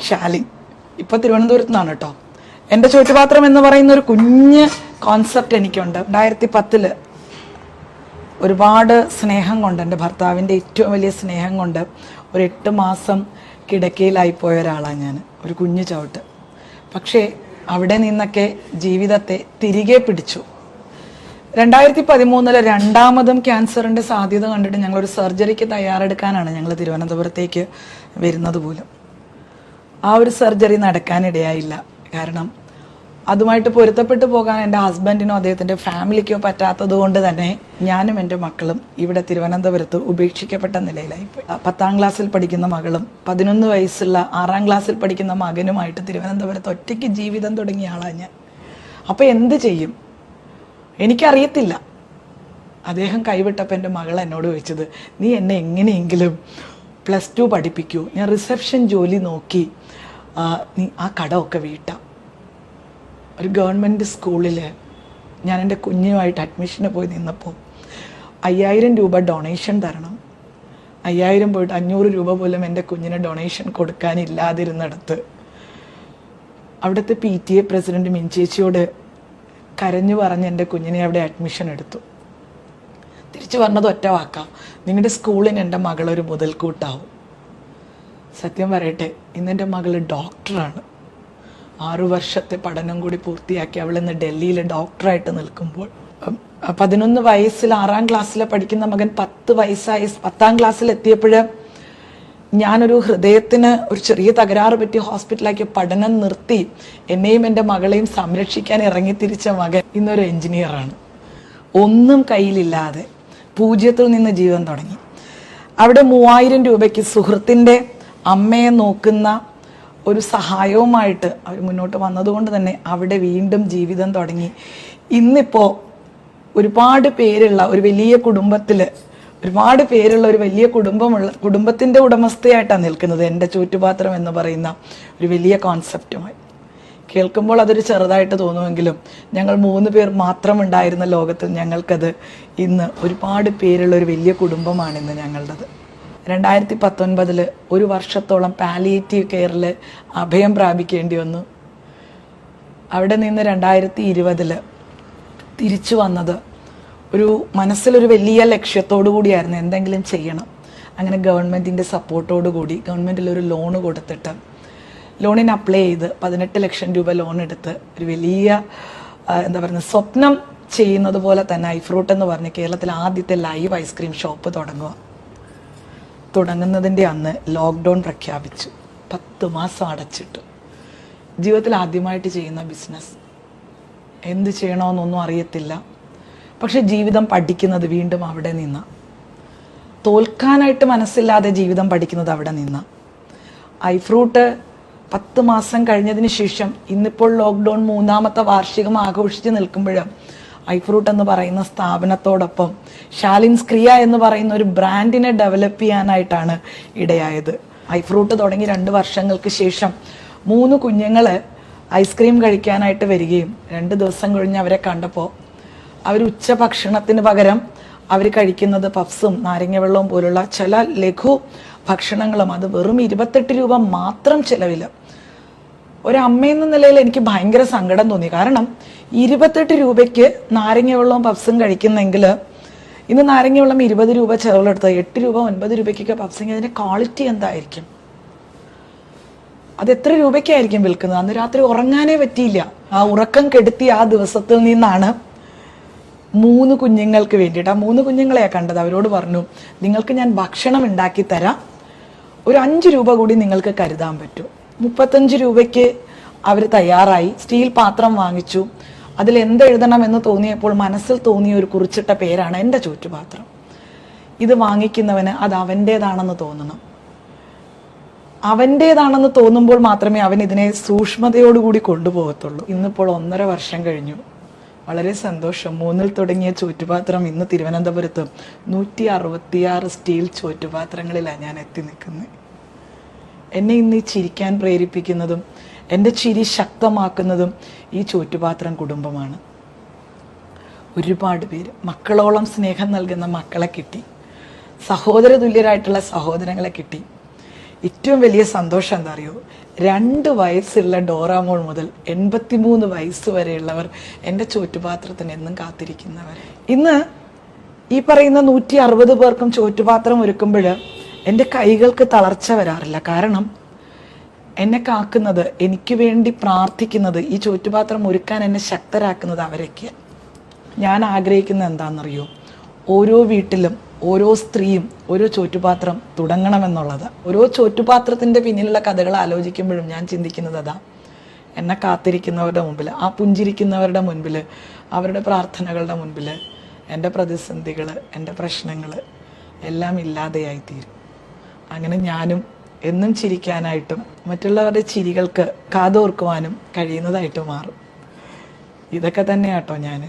ശാലിൻ. ഇപ്പൊ തിരുവനന്തപുരത്ത് നിന്നാണ് കേട്ടോ. എൻ്റെ ചോറ്റുപാത്രം എന്ന് പറയുന്ന ഒരു കുഞ്ഞ് കോൺസെപ്റ്റ് എനിക്കുണ്ട്. 2010 ഒരുപാട് സ്നേഹം കൊണ്ട്, എൻ്റെ ഭർത്താവിൻ്റെ ഏറ്റവും വലിയ സ്നേഹം കൊണ്ട് ഒരു 8 മാസം കിടക്കയിലായിപ്പോയ ഒരാളാണ് ഞാൻ, ഒരു കുഞ്ഞു ചവിട്ട്. പക്ഷേ അവിടെ നിന്നൊക്കെ ജീവിതത്തെ തിരികെ പിടിച്ചു. 2013 രണ്ടാമതും ക്യാൻസറിൻ്റെ സാധ്യത കണ്ടിട്ട് ഞങ്ങളൊരു സർജറിക്ക് തയ്യാറെടുക്കാനാണ് ഞങ്ങൾ തിരുവനന്തപുരത്തേക്ക് വരുന്നത് പോലും. ആ ഒരു സർജറി നടക്കാനിടയായില്ല. കാരണം അതുമായിട്ട് പൊരുത്തപ്പെട്ടു പോകാൻ എൻ്റെ ഹസ്ബൻഡിനോ അദ്ദേഹത്തിൻ്റെ ഫാമിലിക്കോ പറ്റാത്തത് കൊണ്ട് തന്നെ ഞാനും എൻ്റെ മക്കളും ഇവിടെ തിരുവനന്തപുരത്ത് ഉപേക്ഷിക്കപ്പെട്ട നിലയിലായിപ്പോയി. 10ാം ക്ലാസ്സിൽ പഠിക്കുന്ന മകളും 11 വയസ്സുള്ള 6ാം ക്ലാസ്സിൽ പഠിക്കുന്ന മകനുമായിട്ട് തിരുവനന്തപുരത്ത് ഒറ്റയ്ക്ക് ജീവിതം തുടങ്ങിയ ആളാണ് ഞാൻ. അപ്പോൾ എന്ത് ചെയ്യും എനിക്കറിയത്തില്ല. അദ്ദേഹം കൈവിട്ടപ്പോൾ എൻ്റെ മകൾ എന്നോട് ചോദിച്ചത്, നീ എന്നെ എങ്ങനെയെങ്കിലും +2 പഠിപ്പിക്കൂ, ഞാൻ റിസപ്ഷൻ ജോലി നോക്കി നീ ആ കടമൊക്കെ വീട്ടാം. ഒരു ഗവൺമെൻറ് സ്കൂളിൽ ഞാൻ എൻ്റെ കുഞ്ഞുമായിട്ട് അഡ്മിഷന് പോയി നിന്നപ്പോൾ 5000 രൂപ ഡൊണേഷൻ തരണം. 5000 പോയിട്ട് 500 രൂപ പോലും എൻ്റെ കുഞ്ഞിന് ഡൊണേഷൻ കൊടുക്കാനില്ലാതിരുന്നിടത്ത് അവിടുത്തെ PTA പ്രസിഡന്റ് മിൻചേച്ചിയോട് കരഞ്ഞു പറഞ്ഞ് എൻ്റെ കുഞ്ഞിനെ അവിടെ അഡ്മിഷൻ എടുത്തു. തിരിച്ചു പറഞ്ഞത് ഒറ്റ വാക്കാം, നിങ്ങളുടെ സ്കൂളിന് എൻ്റെ മകളൊരു മുതൽക്കൂട്ടാവും. സത്യം പറയട്ടെ, ഇന്നെൻ്റെ മകൾ ഡോക്ടറാണ്. 6 വർഷത്തെ പഠനം കൂടി പൂർത്തിയാക്കി അവളിന്ന് ഡൽഹിയിൽ ഡോക്ടറായിട്ട് നിൽക്കുമ്പോൾ 11 വയസ്സിൽ 6ാം ക്ലാസ്സിൽ പഠിക്കുന്ന മകൻ 10 വയസ്സായി 10ാം ക്ലാസ്സിൽ എത്തിയപ്പോൾ ഞാനൊരു ഹൃദയത്തിന് ഒരു ചെറിയ തകരാറ് പറ്റി ഹോസ്പിറ്റലാക്കി പഠനം നിർത്തി എന്നെയും എൻ്റെ മകളെയും സംരക്ഷിക്കാൻ ഇറങ്ങി തിരിച്ച മകൻ ഇന്നൊരു എഞ്ചിനീയറാണ്. ഒന്നും കയ്യിലില്ലാതെ 0 നിന്ന് ജീവൻ തുടങ്ങി. അവിടെ 3000 രൂപയ്ക്ക് സുഹൃത്തിൻ്റെ അമ്മയെ നോക്കുന്ന ഒരു സഹായവുമായിട്ട് അവർ മുന്നോട്ട് വന്നതുകൊണ്ട് തന്നെ അവിടെ വീണ്ടും ജീവിതം തുടങ്ങി. ഇന്നിപ്പോൾ ഒരുപാട് പേരുള്ള ഒരു വലിയ കുടുംബത്തിൽ, ഒരുപാട് പേരുള്ള ഒരു വലിയ കുടുംബത്തിൻ്റെ ഉടമസ്ഥയായിട്ടാണ് നിൽക്കുന്നത്. എൻ്റെ ചോറ്റുപാത്രം എന്ന് പറയുന്ന ഒരു വലിയ കോൺസെപ്റ്റുമായി. കേൾക്കുമ്പോൾ അതൊരു ചെറുതായിട്ട് തോന്നുമെങ്കിലും ഞങ്ങൾ 3 പേർ മാത്രം ഉണ്ടായിരുന്ന ലോകത്തിൽ ഞങ്ങൾക്കത് ഇന്ന് ഒരുപാട് പേരുള്ള ഒരു വലിയ കുടുംബമാണ് ഇന്ന് ഞങ്ങളുടേത്. 2019 1 വർഷത്തോളം പാലിയേറ്റീവ് കെയറിൽ അഭയം പ്രാപിക്കേണ്ടി വന്നു. അവിടെ നിന്ന് 2020 തിരിച്ചു വന്നത് ഒരു മനസ്സിലൊരു വലിയ ലക്ഷ്യത്തോടു കൂടിയായിരുന്നു, എന്തെങ്കിലും ചെയ്യണം. അങ്ങനെ ഗവൺമെൻറ്റിൻ്റെ സപ്പോർട്ടോടു കൂടി ഗവൺമെൻറ്റിലൊരു ലോണ് കൊടുത്തിട്ട് ലോണിന് അപ്ലൈ ചെയ്ത് 18 ലക്ഷം രൂപ ലോൺ എടുത്ത് ഒരു വലിയ എന്താ പറയുക സ്വപ്നം ചെയ്യുന്നത് പോലെ തന്നെ ഐഫ്രൂട്ട് എന്ന് പറഞ്ഞ് കേരളത്തിലെ ആദ്യത്തെ ലൈവ് ഐസ്ക്രീം ഷോപ്പ് തുടങ്ങുന്നതിൻ്റെ അന്ന് ലോക്ക്ഡൗൺ പ്രഖ്യാപിച്ചു. 10 മാസം അടച്ചിട്ടു. ജീവിതത്തിൽ ആദ്യമായിട്ട് ചെയ്യുന്ന ബിസിനസ്, എന്ത് ചെയ്യണമെന്നൊന്നും അറിയത്തില്ല. പക്ഷെ ജീവിതം പഠിക്കുന്നത് വീണ്ടും അവിടെ നിന്ന്, തോൽക്കാനായിട്ട് മനസ്സില്ലാതെ ജീവിതം പഠിക്കുന്നത് അവിടെ നിന്ന്. ഐഫ്രൂട്ട് 10 മാസം കഴിഞ്ഞതിന് ശേഷം ഇന്നിപ്പോൾ ലോക്ക്ഡൗൺ 3ാമത്തെ വാർഷികം ആഘോഷിച്ച് നിൽക്കുമ്പോഴും ഐഫ്രൂട്ട് എന്ന് പറയുന്ന സ്ഥാപനത്തോടൊപ്പം ശാലിൻസ് ക്രിയ എന്ന് പറയുന്ന ഒരു ബ്രാൻഡിനെ ഡെവലപ്പ് ചെയ്യാനായിട്ടാണ് ഇടയായത്. ഐഫ്രൂട്ട് തുടങ്ങി 2 വർഷങ്ങൾക്ക് ശേഷം 3 കുഞ്ഞുങ്ങൾ ഐസ്ക്രീം കഴിക്കാനായിട്ട് വരികയും 2 ദിവസം കഴിഞ്ഞ് അവരെ കണ്ടപ്പോൾ അവർ ഉച്ചഭക്ഷണത്തിന് പകരം അവർ കഴിക്കുന്നത് പഫ്സും നാരങ്ങ വെള്ളവും പോലുള്ള ചില ലഘു ഭക്ഷണങ്ങളും, അത് വെറും 28 രൂപ മാത്രം ചിലവിൽ. ഒരമ്മയെന്ന നിലയിൽ എനിക്ക് ഭയങ്കര സങ്കടം തോന്നി. കാരണം 28 രൂപയ്ക്ക് നാരങ്ങ വെള്ളവും പഫ്സും കഴിക്കുന്നെങ്കിൽ ഇന്ന് നാരങ്ങ വെള്ളം 20 രൂപ ചെലവിലെടുത്ത് 8 രൂപ 9 രൂപയ്ക്കൊക്കെ പഫ്സിങ്, അതിൻ്റെ ക്വാളിറ്റി എന്തായിരിക്കും? അത് എത്ര രൂപയ്ക്കായിരിക്കും വിൽക്കുന്നത്? അന്ന് രാത്രി ഉറങ്ങാനേ പറ്റിയില്ല. ആ ഉറക്കം കെടുത്തി ആ ദിവസത്തിൽ നിന്നാണ് 3 കുഞ്ഞുങ്ങൾക്ക് വേണ്ടിയിട്ട്, ആ 3 കുഞ്ഞുങ്ങളെയാണ് കണ്ടത്. അവരോട് പറഞ്ഞു, നിങ്ങൾക്ക് ഞാൻ ഭക്ഷണം ഉണ്ടാക്കി തരാം, ഒരു 5 രൂപ കൂടി നിങ്ങൾക്ക് കരുതാൻ പറ്റും. 35 രൂപയ്ക്ക് അവർ തയ്യാറായി. സ്റ്റീൽ പാത്രം വാങ്ങിച്ചു. അതിൽ എന്തെഴുതണമെന്ന് തോന്നിയപ്പോൾ മനസ്സിൽ തോന്നിയ ഒരു കുറിച്ചിട്ട പേരാണ് എൻ്റെ ചോറ്റുപാത്രം. ഇത് വാങ്ങിക്കുന്നവന് അത് അവൻ്റേതാണെന്ന് തോന്നണം. അവൻ്റേതാണെന്ന് തോന്നുമ്പോൾ മാത്രമേ അവൻ ഇതിനെ സൂക്ഷ്മതയോടുകൂടി കൊണ്ടുപോകത്തുള്ളൂ. ഇന്നിപ്പോൾ 1.5 വർഷം കഴിഞ്ഞു. വളരെ സന്തോഷം. 3-ൽ തുടങ്ങിയ ചോറ്റുപാത്രം ഇന്ന് തിരുവനന്തപുരത്ത് 166 സ്റ്റീൽ ചോറ്റുപാത്രങ്ങളിലാണ് ഞാൻ എത്തി നിൽക്കുന്നത്. എന്നെ ഇന്ന് ചിരിക്കാൻ പ്രേരിപ്പിക്കുന്നതും എൻ്റെ ചിരി ശക്തമാക്കുന്നതും ഈ ചോറ്റുപാത്രം കുടുംബമാണ്. ഒരുപാട് പേര്, മക്കളോളം സ്നേഹം നൽകുന്ന മക്കളെ കിട്ടി, സഹോദര തുല്യരായിട്ടുള്ള സഹോദരങ്ങളെ കിട്ടി. ഏറ്റവും വലിയ സന്തോഷം എന്താ അറിയോ, 2 വയസ്സുള്ള ഡോറാമോൾ മുതൽ 83 വയസ്സ് വരെയുള്ളവർ എൻ്റെ ചോറ്റുപാത്രത്തിന് എന്നും കാത്തിരിക്കുന്നവർ. ഇന്ന് ഈ പറയുന്ന 160 പേർക്കും ചോറ്റുപാത്രം ഒരുക്കുമ്പോൾ എൻ്റെ കൈകൾക്ക് തളർച്ച വരാറില്ല. കാരണം എന്നെ കാക്കുന്നത്, എനിക്ക് വേണ്ടി പ്രാർത്ഥിക്കുന്നത്, ഈ ചോറ്റുപാത്രം ഒരുക്കാൻ എന്നെ ശക്തരാക്കുന്നത് അവരൊക്കെയാണ്. ഞാൻ ആഗ്രഹിക്കുന്നത് എന്താണെന്നറിയോ, ഓരോ വീട്ടിലും ഓരോ സ്ത്രീയും ഓരോ ചോറ്റുപാത്രം തുടങ്ങണമെന്നുള്ളത്. ഓരോ ചോറ്റുപാത്രത്തിൻ്റെ പിന്നിലുള്ള കഥകൾ ആലോചിക്കുമ്പോഴും ഞാൻ ചിന്തിക്കുന്നത് അതാ, എന്നെ കാത്തിരിക്കുന്നവരുടെ മുമ്പിൽ, ആ പുഞ്ചിരിക്കുന്നവരുടെ മുൻപിൽ, അവരുടെ പ്രാർത്ഥനകളുടെ മുൻപിൽ എൻ്റെ പ്രതിസന്ധികൾ, എൻ്റെ പ്രശ്നങ്ങൾ എല്ലാം ഇല്ലാതെയായിത്തീരും. അങ്ങനെ ഞാനും എന്നും ചിരിക്കാനായിട്ടും മറ്റുള്ളവരുടെ ചിരികൾക്ക് കാതോർക്കുവാനും കഴിയുന്നതായിട്ട് മാറും. ഇതൊക്കെ തന്നെയാട്ടോ ഞാൻ.